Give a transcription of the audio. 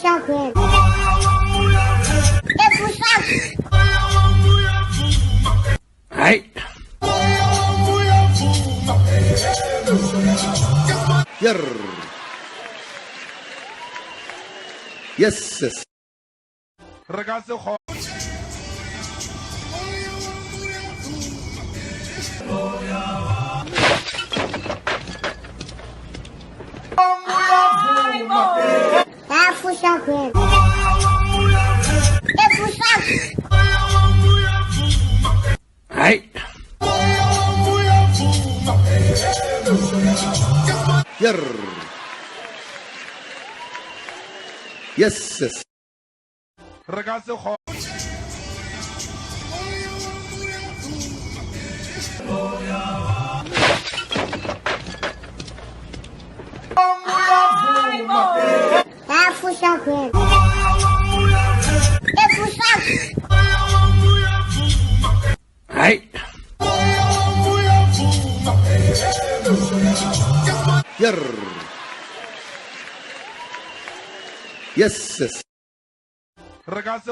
上回，再不上。哎。Yer. Yes, yes. Ragazzi,再不上回，再不上。哎。Yer. Yes, yes. Ragazzi,再不上回，再不上。哎。Yer. Yes, yes. Ragazzi,